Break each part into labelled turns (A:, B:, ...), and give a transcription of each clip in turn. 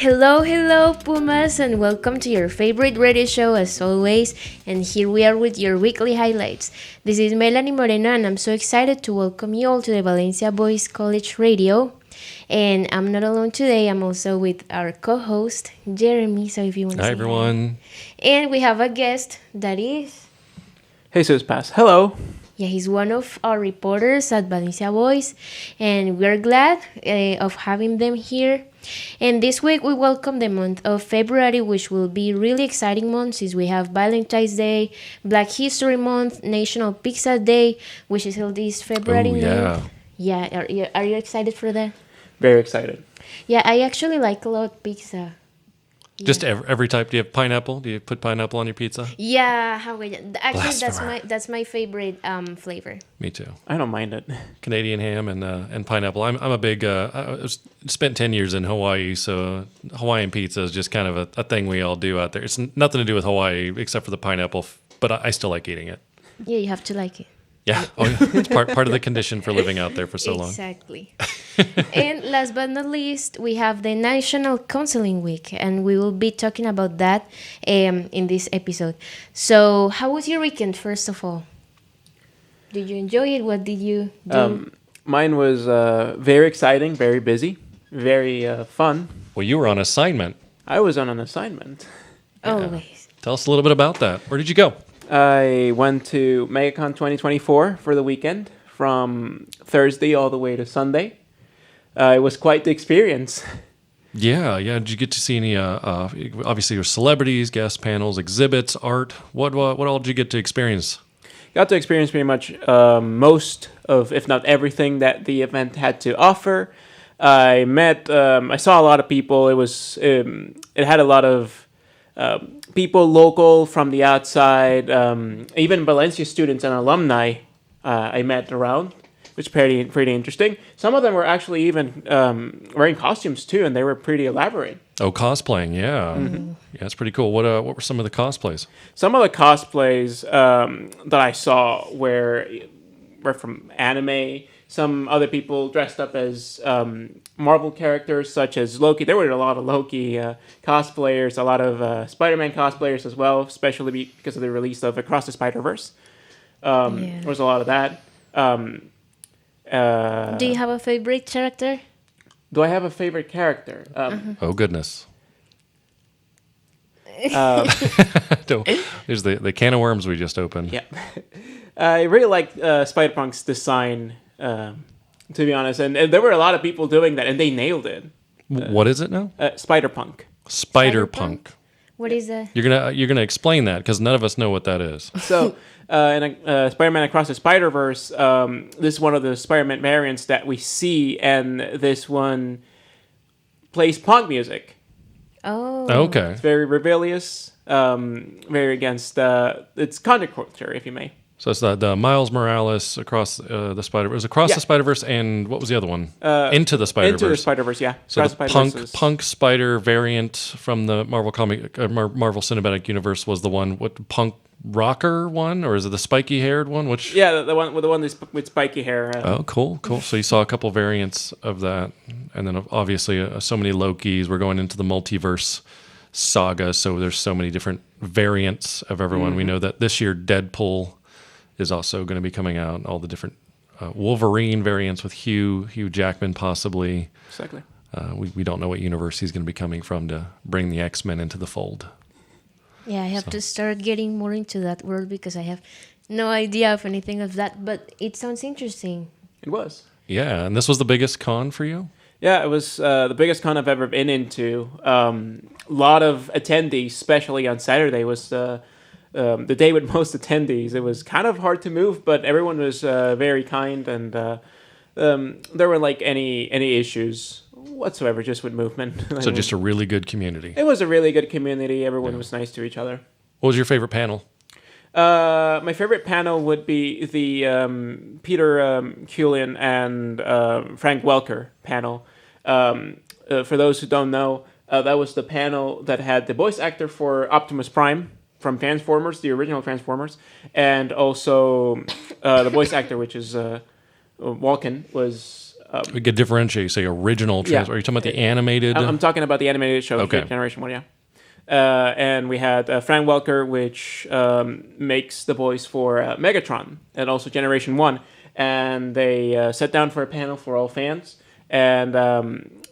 A: Hello, hello, Pumas, and welcome to your favorite radio show as always. And here we are with your weekly highlights. This is Melanie Moreno, and I'm so excited to welcome you all to the Valencia Voice College Radio. And I'm not alone today, I'm also with our co host, Jeremy. So if you want to say
B: hi, everyone.
A: Hi. And we have a guest that is
C: Jesus Paz. Hello.
A: Yeah, he's one of our reporters at Valencia Voice, and we're glad of having them here. And this week we welcome the month of February, which will be a really exciting month since we have Valentine's Day, Black History Month, National Pizza Day, which is held this February 9th. Yeah, are you excited for that?
C: Very excited.
A: Yeah, I actually like a lot pizza.
B: Just every type. Do you have pineapple? Do you put pineapple on your pizza?
A: Yeah, Hawaiian. Actually,
B: Blasphemer.
A: that's my favorite flavor.
B: Me too.
C: I don't mind it.
B: Canadian ham and pineapple. I'm a big. I spent 10 years in Hawaii, so Hawaiian pizza is just kind of a thing we all do out there. It's nothing to do with Hawaii except for the pineapple, but I still like eating it.
A: Yeah, you have to like it.
B: Yeah, it's part of the condition for living out there for so long.
A: Exactly. And last but not least, we have the National Counseling Week, and we will be talking about that in this episode. So, how was your weekend, first of all? Did you enjoy it? What did you do?
C: Mine was very exciting, very busy, very fun.
B: Well, you were on assignment.
C: I was on an assignment.
A: Always.
B: Tell us a little bit about that. Where did you go?
C: I went to MegaCon 2024 for the weekend, from Thursday all the way to Sunday. It was quite the experience.
B: Yeah. Did you get to see any? Obviously, your celebrities, guest panels, exhibits, art. What all did you get to experience?
C: Got to experience pretty much most of, if not everything, that the event had to offer. I saw a lot of people. It had a lot of people local from the outside, even Valencia students and alumni I met around, which was pretty interesting. Some of them were actually even wearing costumes too, and they were pretty elaborate.
B: Oh, cosplaying, yeah.
C: Mm-hmm.
B: Yeah, that's pretty cool. What were some of the cosplays?
C: Some of the cosplays that I saw were from anime. Some other people dressed up as Marvel characters, such as Loki. There were a lot of Loki cosplayers, a lot of Spider-Man cosplayers as well, especially because of the release of Across the Spider-Verse. There was a lot of that.
A: Do you have a favorite character?
C: Do I have a favorite character?
B: Oh, goodness. There's the can of worms we just opened.
C: Yeah. I really liked Spider-Punk's design, to be honest. And there were a lot of people doing that, and they nailed it.
B: What is it now?
C: Spider-Punk.
B: Spider-Punk.
A: What is that?
B: You're gonna explain that because none of us know what that is.
C: So, in Spider-Man Across the Spider-Verse, this is one of the Spider-Man variants that we see, and this one plays punk music.
A: Oh.
B: Okay.
C: It's very rebellious, very against it's counterculture, if you may.
B: So it's the Miles Morales Across the Spider. It was Across the Spider-Verse, and what was the other one? Into the Spider-Verse.
C: Into the Spider-Verse, yeah.
B: So the punk spider variant from the Marvel Marvel Cinematic Universe was the one. What punk rocker one, or is it the spiky haired one? Which
C: the one with spiky hair.
B: Oh, cool. So you saw a couple variants of that, and then obviously so many Lokis. We're going into the multiverse saga, so there's so many different variants of everyone. Mm-hmm. We know that this year Deadpool is also going to be coming out. All the different Wolverine variants with Hugh Jackman possibly.
C: Exactly.
B: We don't know what universe he's going to be coming from to bring the X-Men into the fold.
A: Yeah, I have to start getting more into that world because I have no idea of anything of that, but it sounds interesting.
C: It was.
B: Yeah, and this was the biggest con for you?
C: Yeah, it was the biggest con I've ever been into. A lot of attendees, especially on Saturday, was the day with most attendees. It was kind of hard to move, but everyone was very kind, and there weren't like any issues whatsoever, just with movement.
B: So just a really good community.
C: It was a really good community. Everyone was nice to each other.
B: What was your favorite panel?
C: My favorite panel would be the Peter Cullen and Frank Welker panel. For those who don't know, that was the panel that had the voice actor for Optimus Prime from Transformers, the original Transformers, and also the voice actor, which is Walken, was
B: We could differentiate, say, original trans.
C: Yeah.
B: Are you talking about the animated?
C: I'm talking about the animated show,
B: Okay.
C: Generation 1, yeah. And we had Frank Welker, which makes the voice for Megatron, and also Generation 1. And they sat down for a panel for all fans, and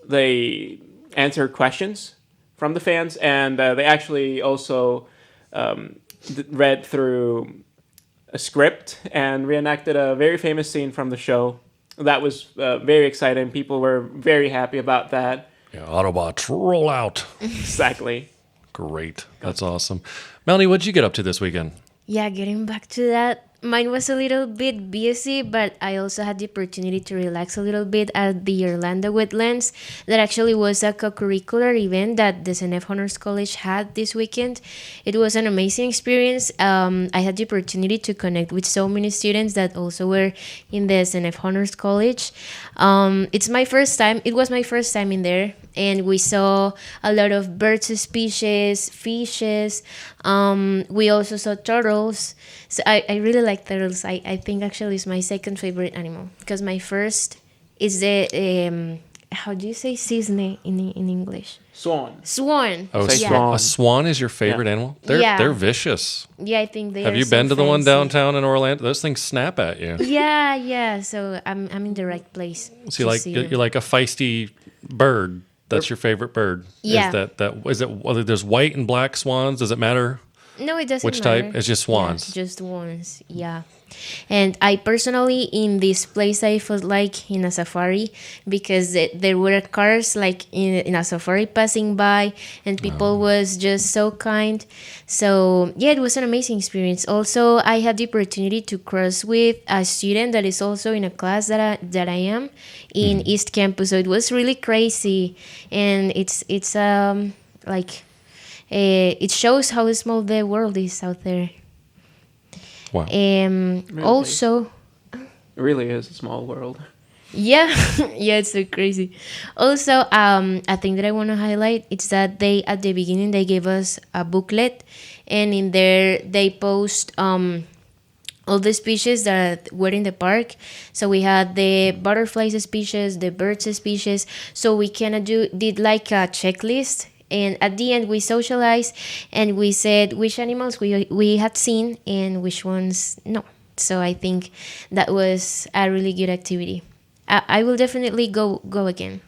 C: they answered questions from the fans, and they actually also read through a script and reenacted a very famous scene from the show. That was very exciting. People were very happy about that.
B: Yeah, Autobots, roll out.
C: Exactly.
B: Great. That's awesome. Melanie, what'd you get up to this weekend?
A: Yeah, getting back to that, mine was a little bit busy, but I also had the opportunity to relax a little bit at the Orlando Wetlands. That actually was a co-curricular event that the SNF Honors College had this weekend. It was an amazing experience. I had the opportunity to connect with so many students that also were in the SNF Honors College. It was my first time in there, and we saw a lot of birds species, fishes. We also saw turtles. So I really like turtles. I think actually it's my second favorite animal, because my first is the how do you say cisne in English?
C: Swan.
A: Swan.
B: Oh,
C: Say
A: yeah.
C: swan.
B: A swan is your favorite animal? They're vicious.
A: Yeah, I think they
B: Have
A: are
B: you been
A: so
B: to the one
A: fancy.
B: downtown in Orlando? Those things snap at you.
A: Yeah. So I'm in the right place.
B: So
A: to see them.
B: you're like a feisty bird. That's your favorite bird.
A: Yeah.
B: Is it whether there's white and black swans? Does it matter?
A: No, it doesn't
B: Which
A: matter.
B: type? It's just swans.
A: Yeah, just swans, yeah. And I personally, in this place, I felt like in a safari, because there were cars like in a safari passing by, and people was just so kind. So yeah, it was an amazing experience. Also, I had the opportunity to cross with a student that is also in a class that I am in East Campus. So it was really crazy, and it's like. It shows how small the world is out there.
B: Wow.
A: Also,
C: It really is a small world.
A: yeah, yeah, it's so crazy. Also, a thing that I want to highlight is that at the beginning they gave us a booklet, and in there they post all the species that were in the park. So we had the butterflies species, the birds species. So we kind of did like a checklist. And at the end, we socialized, and we said which animals we had seen and which ones no. So I think that was a really good activity. I will definitely go again.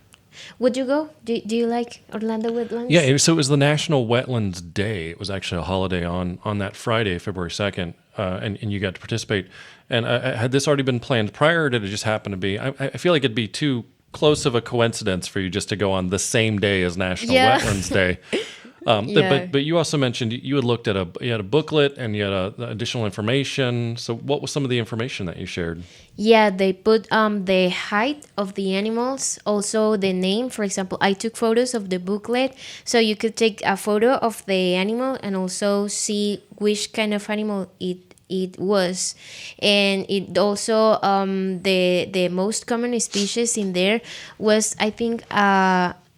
A: Would you go? Do you like Orlando Wetlands?
B: Yeah, so it was the National Wetlands Day. It was actually a holiday on that Friday, February 2nd, and you got to participate. And had this already been planned prior, or did it just happen to be? I feel like it'd be too close of a coincidence for you just to go on the same day as National Wetlands Day. But you also mentioned you had looked at you had a booklet and you had additional information. So what was some of the information that you shared?
A: Yeah, they put the height of the animals, also the name. For example, I took photos of the booklet, so you could take a photo of the animal and also see which kind of animal it was. And it also the most common species in there was, I think,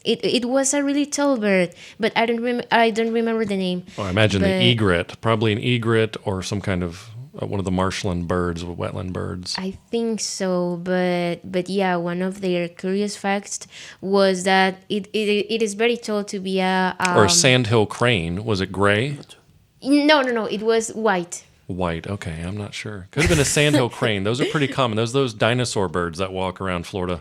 A: it was a really tall bird, but I don't remember the name.
B: Well, I imagine the egret, probably an egret or some kind of one of the marshland birds, wetland birds.
A: I think so, but yeah, one of their curious facts was that it is very tall to be
B: or a sandhill crane. Was it gray?
A: No, it was white.
B: White. Okay, I'm not sure. Could have been a sandhill crane. Those are pretty common. Those dinosaur birds that walk around Florida,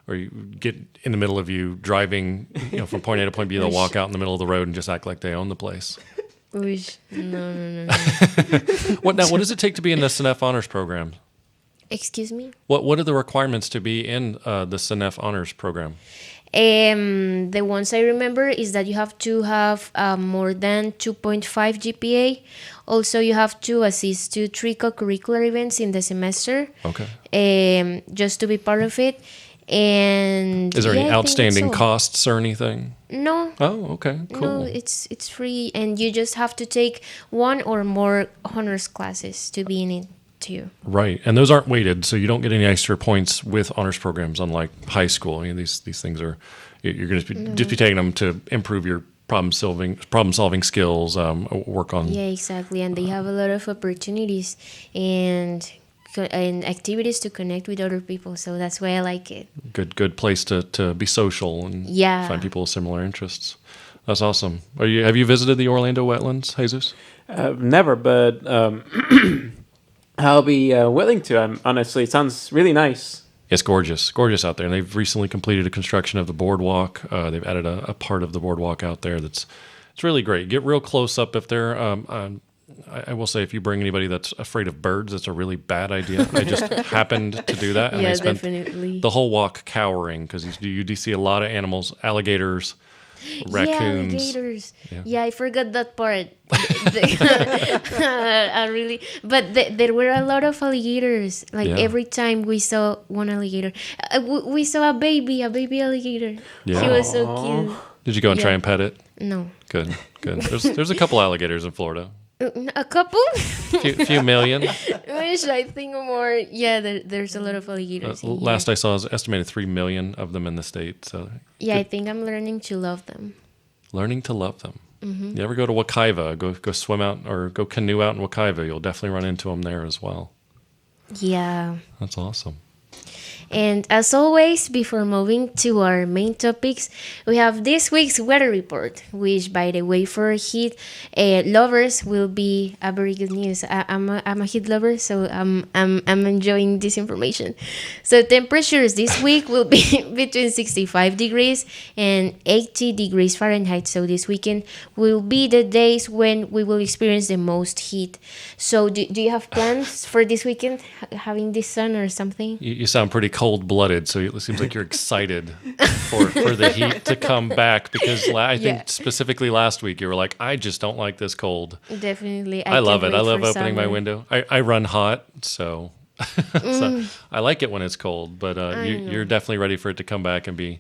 B: or you get in the middle of you driving, from point A to point B. They'll walk out in the middle of the road and just act like they own the place.
A: No.
B: What does it take to be in the SNF Honors Program?
A: Excuse me?
B: What are the requirements to be in the SNF Honors Program?
A: The ones I remember is that you have to have more than 2.5 GPA. Also, you have to assist to 3 co-curricular events in the semester.
B: Okay.
A: Just to be part of it. And
B: is there any
A: I think
B: outstanding
A: so.
B: costs or anything?
A: No.
B: Oh, okay, cool.
A: No, it's free, and you just have to take 1 or more honors classes to be in it too.
B: Right, and those aren't weighted, so you don't get any extra points with honors programs, unlike high school. These things are you're going to just be taking them to improve your problem solving skills, work on.
A: Yeah, exactly, and they have a lot of opportunities, and and activities to connect with other people. So that's why I like it.
B: Good place to be social and
A: Yeah.
B: find people with similar interests. That's awesome. Have you visited the Orlando wetlands, Jesus?
C: Never, but I'll be willing to. Honestly, it sounds really nice.
B: It's gorgeous out there. And they've recently completed a construction of the boardwalk. They've added a part of the boardwalk out there it's really great. Get real close up if they're. I will say, if you bring anybody that's afraid of birds, it's a really bad idea. I just happened to do that, and
A: Yeah,
B: they spent
A: definitely.
B: the whole walk cowering because you do see a lot of animals, alligators, raccoons.
A: Yeah, alligators.
B: Yeah.
A: Yeah, I forgot that part. I really, but there were a lot of alligators. Like
B: Yeah.
A: every time we saw one alligator, we saw a baby alligator.
B: Yeah.
A: He was so cute.
B: Did you go and try
A: Yeah.
B: and pet it?
A: No,
B: Good. There's a couple alligators in Florida.
A: a couple.
B: Few million.
A: Wish I think more. Yeah, there's a lot of alligators. in here.
B: Last I saw is estimated 3 million of them in the state. So
A: Yeah, I think I'm learning to love them.
B: learning to love them.
A: Mm-hmm.
B: You ever go to Wekiva, go swim out or go canoe out in Wekiva, you'll definitely run into them there as well.
A: Yeah.
B: That's awesome.
A: And as always, before moving to our main topics, we have this week's weather report, which, by the way, for heat lovers will be a very good news. I'm a heat lover, so I'm enjoying this information. So temperatures this week will be between 65 degrees and 80 degrees Fahrenheit. So this weekend will be the days when we will experience the most heat. So do you have plans for this weekend, having this sun or something?
B: You sound pretty cold-blooded, so it seems like you're excited for the heat to come back because I think
A: Yeah.
B: specifically last week you were like, I just don't like this cold.
A: Definitely.
B: I love
A: can't
B: it. I
A: wait
B: love
A: for
B: opening my
A: summer.
B: window. I run hot, so, so I like it when it's cold, but you're definitely ready for it to come back and be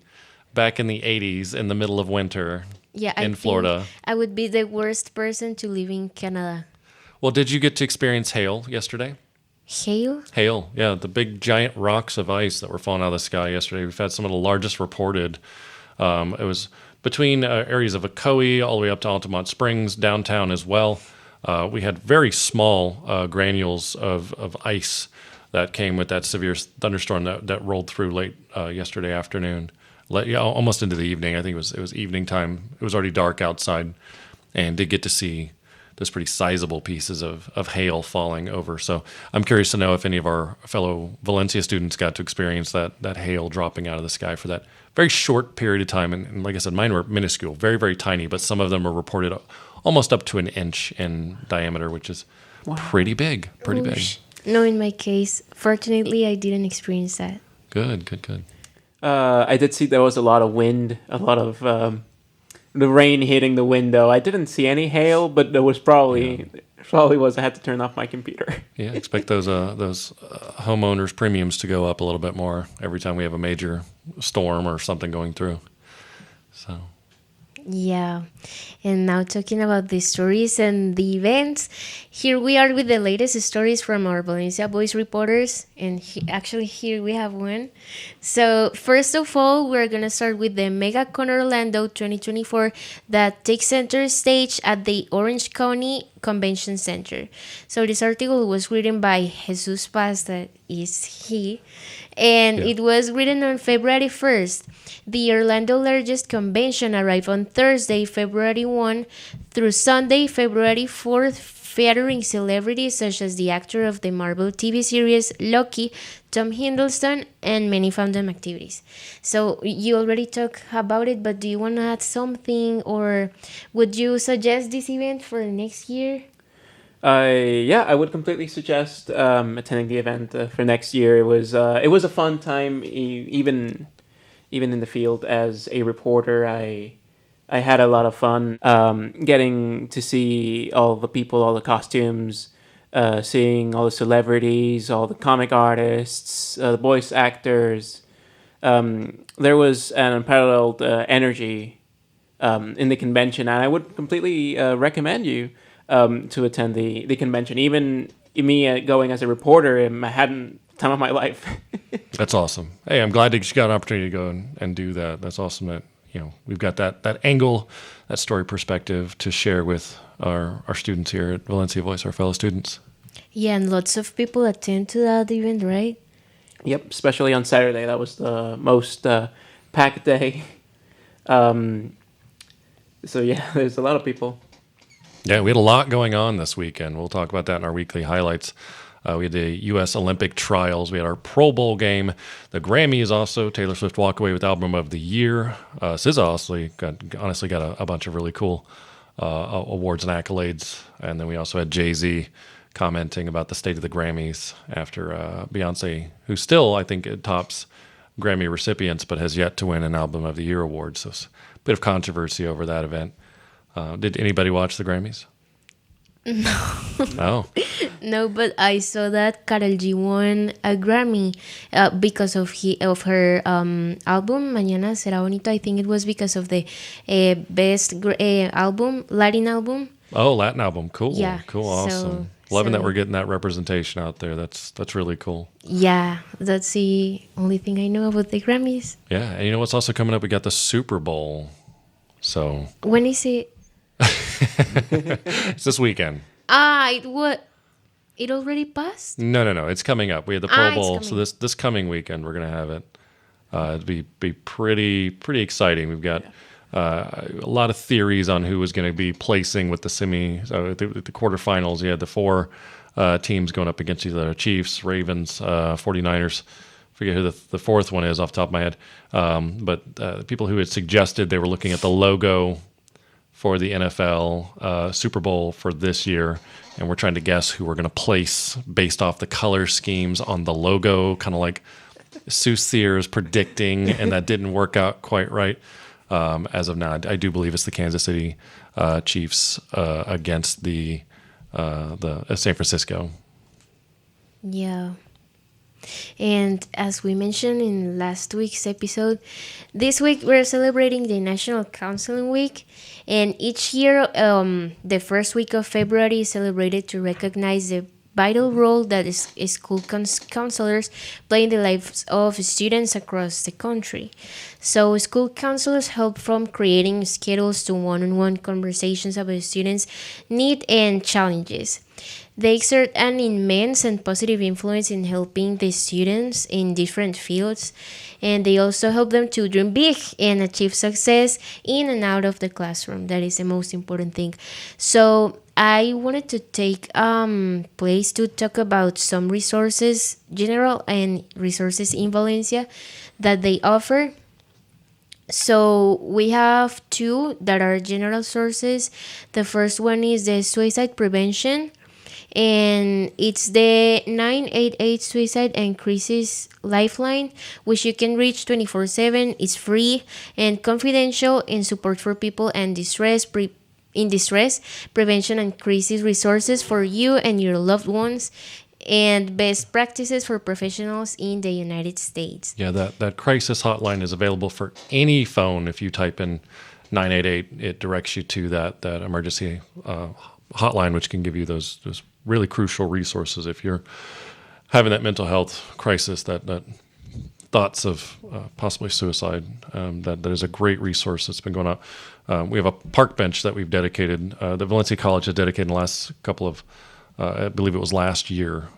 B: back in the 80s in the middle of winter
A: Yeah, I
B: in
A: think
B: Florida.
A: I would be the worst person to live in Canada.
B: Well, did you get to experience hail yesterday?
A: Hail?
B: Hail, yeah, the big giant rocks of ice that were falling out of the sky yesterday. We've had some of the largest reported. It was between areas of Ocoee all the way up to Altamont Springs, downtown as well. We had very small granules of ice that came with that severe thunderstorm that rolled through late yesterday afternoon, almost into the evening. I think it was evening time. It was already dark outside, and did get to see those pretty sizable pieces of hail falling over. So I'm curious to know if any of our fellow Valencia students got to experience that hail dropping out of the sky for that very short period of time. And like I said, mine were minuscule, very, very tiny, but some of them were reported almost up to an inch in diameter, which is pretty big, pretty big.
A: Oosh. No, in my case, fortunately, I didn't experience that.
B: Good.
C: I did see there was a lot of wind, a lot of the rain hitting the window. I didn't see any hail, but there was probably was. I had to turn off my computer.
B: Yeah, expect those homeowners' premiums to go up a little bit more every time we have a major storm or something going through. So
A: Yeah. And now talking about the stories and the events, here we are with the latest stories from our Valencia Voice reporters. And actually here we have one. So first of all, we're going to start with the MegaCon Orlando 2024 that takes center stage at the Orange County Convention Center. So this article was written by Jesus Paz, that is he. And it was written on February 1st. The Orlando largest convention arrived on Thursday, February 1 through Sunday, February 4th, featuring celebrities such as the actor of the Marvel TV series Loki, Tom Hiddleston, and many fandom activities. So you already talked about it, but do you want to add something, or would you suggest this event for next year?
C: I would completely suggest attending the event for next year. It was a fun time, even in the field as a reporter. I had a lot of fun getting to see all the people, all the costumes, seeing all the celebrities, all the comic artists, the voice actors. There was an unparalleled energy in the convention, and I would completely recommend you to attend the convention. Even me going as a reporter, I hadn't time of my life.
B: that's awesome. Hey, I'm glad that you got an opportunity to go and do that. That's awesome that we've got that angle, that story perspective to share with our students here at Valencia Voice, our fellow students.
A: Yeah, and lots of people attend to that event, right?
C: Yep, especially on Saturday. That was the most packed day. Um, so yeah, there's a lot of people.
B: Yeah, we had a lot going on this weekend. We'll talk about that in our weekly highlights. We had the U.S. Olympic trials. We had our Pro Bowl game. The Grammys also. Taylor Swift walk away with Album of the Year. SZA honestly got a bunch of really cool awards and accolades. And then we also had Jay-Z commenting about the state of the Grammys after Beyonce, who still, I think, tops Grammy recipients, but has yet to win an Album of the Year award. So it's a bit of controversy over that event. Did anybody watch the Grammys? No. Oh.
A: No, but I saw that Karol G won a Grammy because of her album Mañana Será Bonito. I think it was because of the best album, Latin album.
B: Oh, Latin album. Cool.
A: Yeah,
B: Cool. Awesome. Loving that we're getting that representation out there. That's really cool.
A: Yeah, that's the only thing I know about the Grammys.
B: Yeah. And you know what's also coming up? We got the Super Bowl. So
A: When is it?
B: it's this weekend.
A: It already passed?
B: No. It's coming up. We had the Pro Bowl. So
A: coming.
B: this coming weekend, we're going to have it. It'll be pretty exciting. We've got a lot of theories on who was going to be placing with the the quarterfinals. You had the four teams going up against each other: Chiefs, Ravens, 49ers. Forget who the fourth one is off the top of my head. But people who had suggested they were looking at the logo for the NFL Super Bowl for this year, and we're trying to guess who we're going to place based off the color schemes on the logo, kind of like Soothsayer is predicting, and that didn't work out quite right. As of now, I do believe it's the Kansas City Chiefs against the San Francisco.
A: Yeah. And as we mentioned in last week's episode, this week we're celebrating the National Counseling Week. And each year, the first week of February is celebrated to recognize the vital role that school counselors play in the lives of students across the country. So school counselors help from creating schedules to one-on-one conversations about students' needs and challenges. They exert an immense and positive influence in helping the students in different fields, and they also help them to dream big and achieve success in and out of the classroom. That is the most important thing. So I wanted to take place to talk about some resources, general and resources in Valencia that they offer. So we have two that are general sources. The first one is the suicide prevention, and it's the 988 Suicide and Crisis Lifeline, which you can reach 24/7. It's free and confidential, and support for people in distress, prevention and crisis resources for you and your loved ones, and best practices for professionals in the United States.
B: Yeah, that crisis hotline is available for any phone. If you type in 988, it directs you to that emergency hotline, which can give you those really crucial resources if you're having that mental health crisis, that thoughts of possibly suicide. That is a great resource that's been going on. We have a park bench that we've dedicated, that Valencia College has dedicated in the last couple of, I believe it was last year,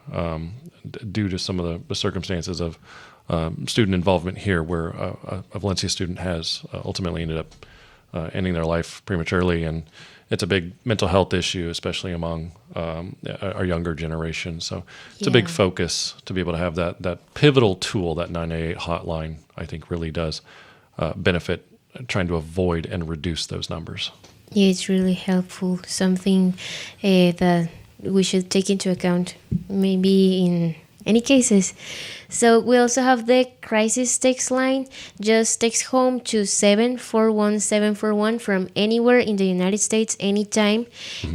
B: due to some of the circumstances of student involvement here, where a Valencia student has ultimately ended up ending their life prematurely, and it's a big mental health issue, especially among our younger generation. So it's a big focus to be able to have that pivotal tool, that 988 hotline. I think really does benefit trying to avoid and reduce those numbers.
A: Yeah, it's really helpful. Something that we should take into account, maybe in any cases. So we also have the crisis text line. Just text home to 741741 from anywhere in the United States anytime,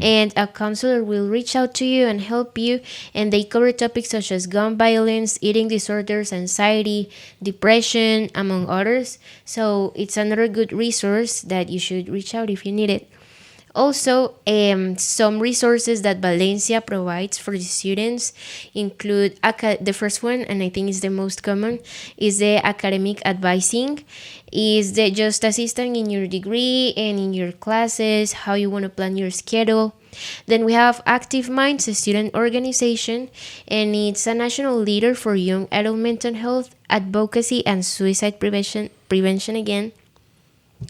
A: and a counselor will reach out to you and help you. And they cover topics such as gun violence, eating disorders, anxiety, depression, among others. So it's another good resource that you should reach out if you need it. Also, some resources that Valencia provides for the students include the first one, and I think is the most common, is the academic advising. Is the just assisting in your degree and in your classes, how you want to plan your schedule. Then we have Active Minds, a student organization, and it's a national leader for young adult mental health, advocacy, and suicide prevention again.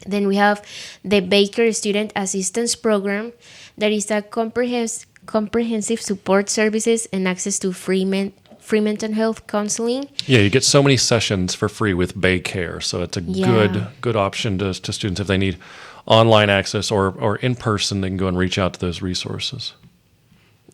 A: Then we have the Baker Student Assistance Program, that is a comprehensive support services and access to free mental health counseling.
B: Yeah, you get so many sessions for free with Baycare, so it's a good option to students if they need online access or in person. They can go and reach out to those resources.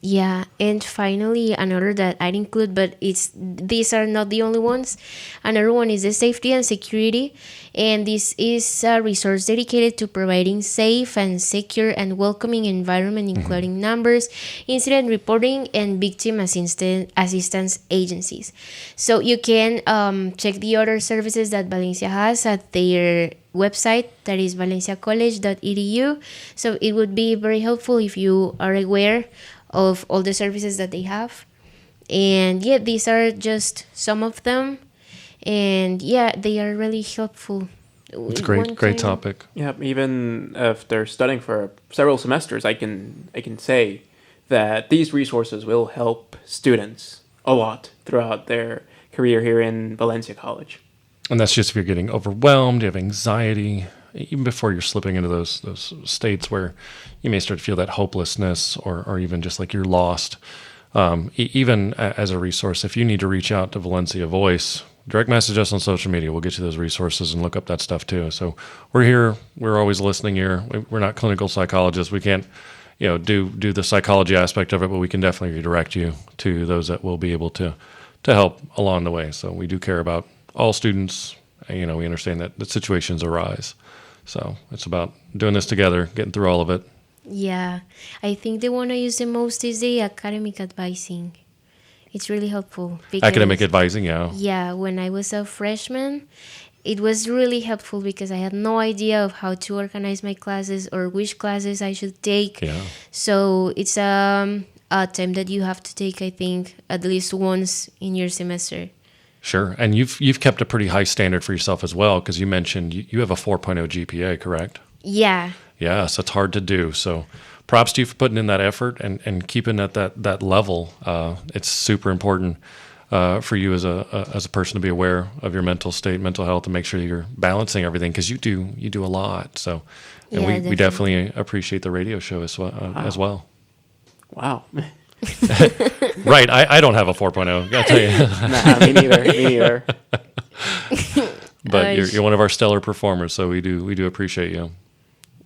A: Yeah, and finally, another that I'd include, but these are not the only ones. Another one is the safety and security, and this is a resource dedicated to providing safe and secure and welcoming environment, including numbers, incident reporting, and victim assistance agencies. So you can check the other services that Valencia has at their website, that is valenciacollege.edu. So it would be very helpful if you are aware of all the services that they have. And yeah, these are just some of them, and yeah, they are really helpful.
B: It's a great topic.
C: Yeah, even if they're studying for several semesters, I can say that these resources will help students a lot throughout their career here in Valencia College.
B: And that's just if you're getting overwhelmed, you have anxiety, even before you're slipping into those states where you may start to feel that hopelessness or even just like you're lost. Even as a resource, if you need to reach out to Valencia Voice, direct message us on social media. We'll get you those resources and look up that stuff too. So we're here. We're always listening here. We're not clinical psychologists. We can't, do the psychology aspect of it, but we can definitely redirect you to those that will be able to help along the way. So we do care about all students. We understand that situations arise. So it's about doing this together, getting through all of it.
A: Yeah, I think the one I use the most is the academic advising. It's really helpful.
B: Academic advising, yeah.
A: Yeah, when I was a freshman, it was really helpful because I had no idea of how to organize my classes or which classes I should take.
B: Yeah.
A: So it's a time that you have to take, I think, at least once in your semester.
B: Sure. And you've kept a pretty high standard for yourself as well, because you mentioned you have a 4.0 GPA, correct?
A: Yeah.
B: Yeah, so it's hard to do. So props to you for putting in that effort and keeping at that level. It's super important for you as a person to be aware of your mental state, mental health, and make sure you're balancing everything, because you do a lot. So and we definitely appreciate the radio show as well.
C: Wow.
B: Right. I don't have a 4.0. I'll tell you.
C: Nah, me neither.
B: But you're one of our stellar performers, so we do appreciate you.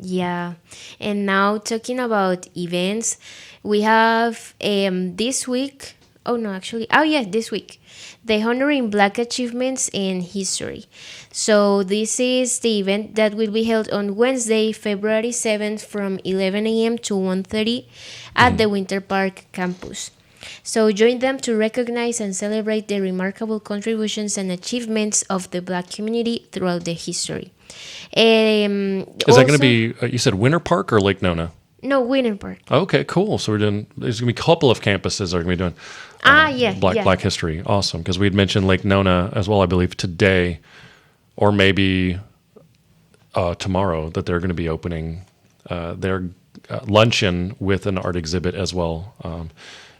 A: Yeah. And now talking about events, we have this week. This week, the Honoring Black Achievements in History. So this is the event that will be held on Wednesday, February 7th from 11 a.m. to 1:30 at the Winter Park campus. So join them to recognize and celebrate the remarkable contributions and achievements of the Black community throughout the history.
B: Is that going to be, you said Winter Park or Lake Nona?
A: No, Winter Park.
B: Okay, cool. So there's going to be a couple of campuses that are going to be doing Black History. Awesome. Because we had mentioned Lake Nona as well, I believe, today, or maybe tomorrow, that they're going to be opening their luncheon with an art exhibit as well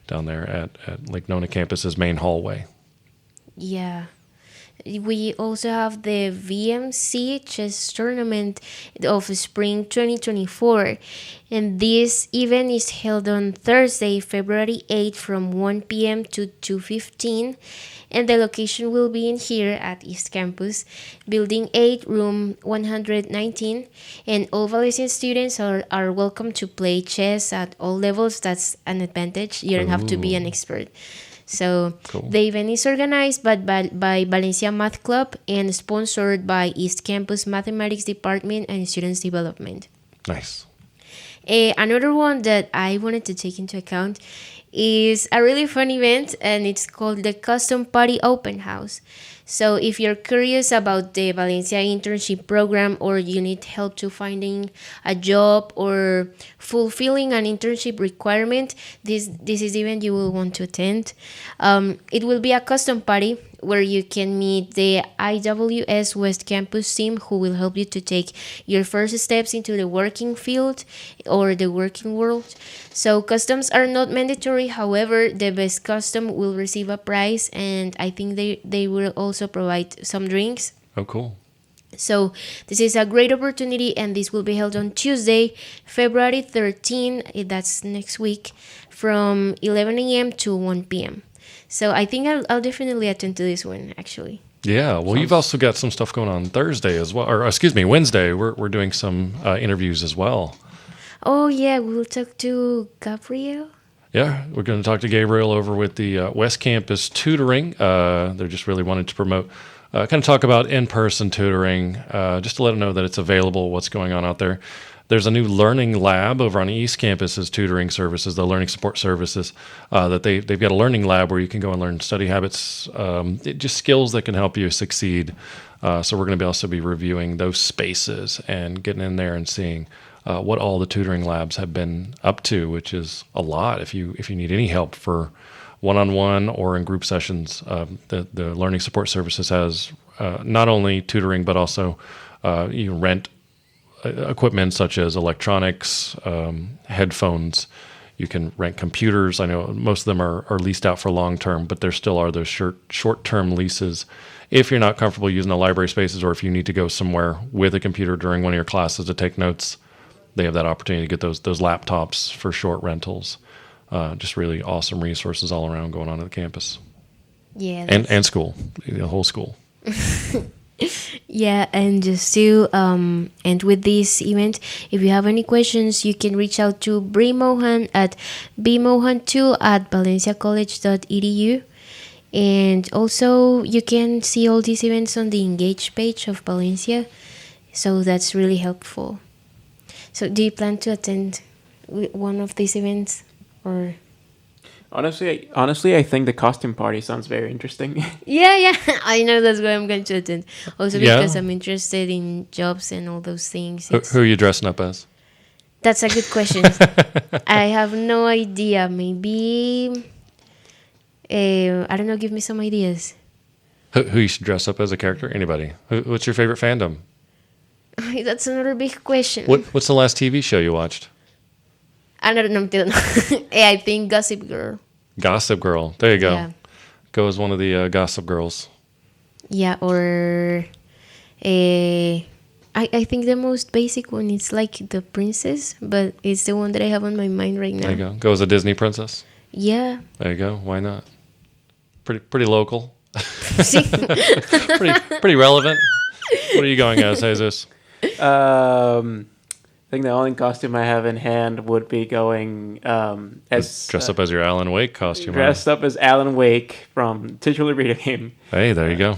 B: down there at Lake Nona campus's main hallway.
A: Yeah. We also have the VMC chess tournament of spring 2024, and this event is held on Thursday, February 8th from 1 p.m. to 2:15, and the location will be in here at East Campus, Building 8, Room 119, and all Valencian students are welcome to play chess at all levels. That's an advantage. You don't have to be an expert. So cool. The event is organized by Valencia Math Club and sponsored by East Campus Mathematics Department and Students Development.
B: Nice.
A: Another one that I wanted to take into account is a really fun event, and it's called the Custom Party Open House. So if you're curious about the Valencia internship program, or you need help to finding a job or fulfilling an internship requirement, this is event you will want to attend. It will be a custom party where you can meet the IWS West Campus team, who will help you to take your first steps into the working field or the working world. So customs are not mandatory. However, the best custom will receive a prize, and I think they will also provide some drinks.
B: Oh, cool.
A: So this is a great opportunity, and this will be held on Tuesday, February 13. That's next week, from 11 a.m. to 1 p.m. So I think I'll definitely attend to this one, actually.
B: Yeah, well, you've also got some stuff going on Thursday as well, or excuse me, Wednesday. We're doing some interviews as well.
A: Oh yeah, we'll talk to Gabriel.
B: Yeah, we're going to talk to Gabriel over with the West Campus tutoring. They're just really wanting to promote, kind of talk about in-person tutoring, just to let them know that it's available, what's going on out there. There's a new learning lab over on East Campus's tutoring services, the learning support services, that they've got a learning lab where you can go and learn study habits, just skills that can help you succeed. So we're going to also be reviewing those spaces and getting in there and seeing what all the tutoring labs have been up to, which is a lot. If you need any help for one-on-one or in group sessions, the learning support services has not only tutoring but also you rent equipment such as electronics, headphones. You can rent computers. I know most of them are leased out for long-term, but there still are those short-term leases. If you're not comfortable using the library spaces, or if you need to go somewhere with a computer during one of your classes to take notes, they have that opportunity to get those laptops for short rentals. Just really awesome resources all around going on at the campus.
A: Yeah.
B: And school, the whole school.
A: Yeah, and just to end with this event, if you have any questions, you can reach out to Bri Mohan at bmohan2@valenciacollege.edu. And also, you can see all these events on the Engage page of Valencia, so that's really helpful. So do you plan to attend one of these events, or?
C: Honestly, I think the costume party sounds very interesting.
A: Yeah, I know that's why I'm going to attend. Also
B: Yeah.
A: because I'm interested in jobs and all those things.
B: Who are you dressing up as?
A: That's a good question. I have no idea. Maybe, I don't know, give me some ideas.
B: Who you should dress up as a character? Anybody? What's your favorite fandom?
A: That's another big question.
B: What's the last TV show you watched?
A: I don't know. I think Gossip Girl.
B: Gossip Girl. There you go.
A: Yeah.
B: Go as one of the Gossip Girls.
A: Yeah, or I think the most basic one is like the princess, but it's the one that I have on my mind right now.
B: There you go. Go as a Disney princess.
A: Yeah.
B: There you go. Why not? Pretty local. pretty relevant. What are you going as, Jesus?
C: I think the only costume I have in hand would be going as
B: Dress up as your Alan Wake costume.
C: dressed up as Alan Wake from titular video game.
B: Hey, there you go.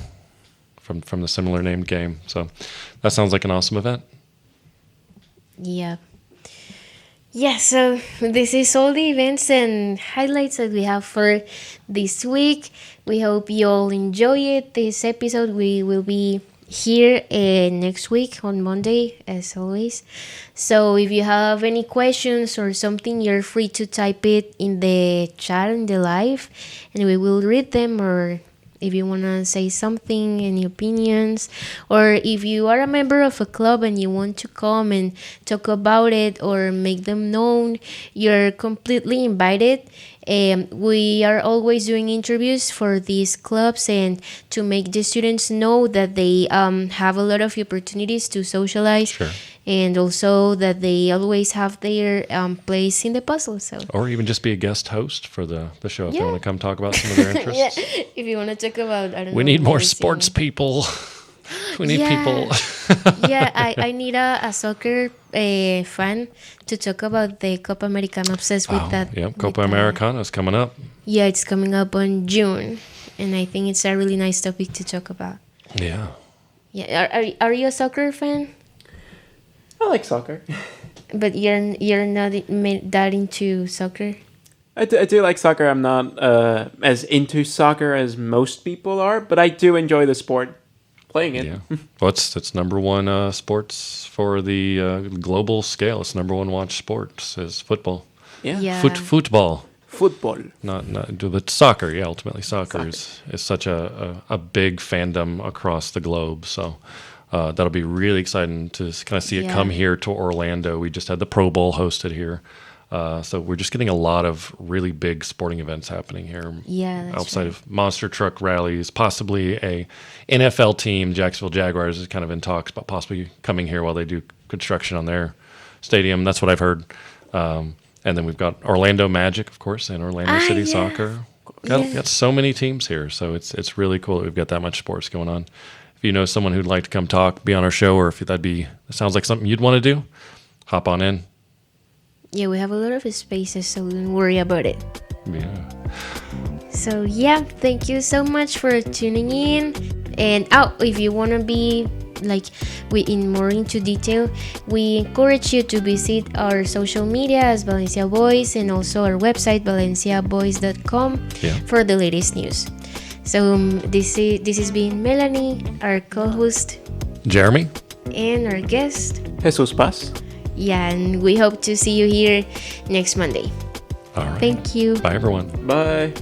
B: From the similar named game. So that sounds like an awesome event.
A: Yeah. Yeah, so this is all the events and highlights that we have for this week. We hope you all enjoy it. This episode, we will be here next week on Monday, as always. So if you have any questions or something, you're free to type it in the chat in the live, and we will read them. Or if you want to say something, any opinions, or if you are a member of a club and you want to come and talk about it or make them known, you're completely invited. We are always doing interviews for these clubs and to make the students know that they have a lot of opportunities to socialize.
B: Sure.
A: And also that they always have their place in the puzzle. So,
B: Or even just be a guest host for the show if they
A: Yeah.
B: want to come talk about some of their interests.
A: yeah, if you want to talk about, I don't know.
B: We need more
A: medicine.
B: sports people. We need
A: Yeah.
B: people.
A: Yeah, I need a soccer fan to talk about the Copa Americana. I'm obsessed with that.
B: Yep,
A: with
B: Copa
A: that.
B: Americana is coming up.
A: Yeah, it's coming up on June, and I think it's a really nice topic to talk about.
B: Yeah.
A: Yeah, are you a soccer fan?
C: I like soccer.
A: But you're not that into soccer.
C: I do like soccer. I'm not as into soccer as most people are, but I do enjoy the sport, playing it.
B: Yeah. Well, it's number one sports for the global scale. It's number one watch sports is football.
C: Yeah.
B: Football.
C: Football.
B: Not but soccer. Yeah, ultimately soccer. Is such a big fandom across the globe. So that'll be really exciting to kind of see it come here to Orlando. We just had the Pro Bowl hosted here. So we're just getting a lot of really big sporting events happening here.
A: Yeah, that's
B: outside
A: right.
B: of monster truck rallies, possibly a NFL team, Jacksonville Jaguars, is kind of in talks about possibly coming here while they do construction on their stadium. That's what I've heard. And then we've got Orlando Magic, of course, and Orlando City Soccer. Got so many teams here, so it's really cool that we've got that much sports going on. If you know someone who'd like to come talk, be on our show, or if that sounds like something you'd want to do, hop on in.
A: Yeah, we have a lot of spaces, so don't worry about it.
B: Yeah.
A: So yeah, thank you so much for tuning in. And if you want to be more into detail, we encourage you to visit our social media as Valencia Voice and also our website valenciavoice.com for the latest news. So this has been Melanie, our co-host,
B: Jeremy,
A: and our guest.
C: Jesus Paz.
A: Yeah, and we hope to see you here next Monday.
B: all right.
A: Thank you.
B: Bye, everyone.
C: Bye.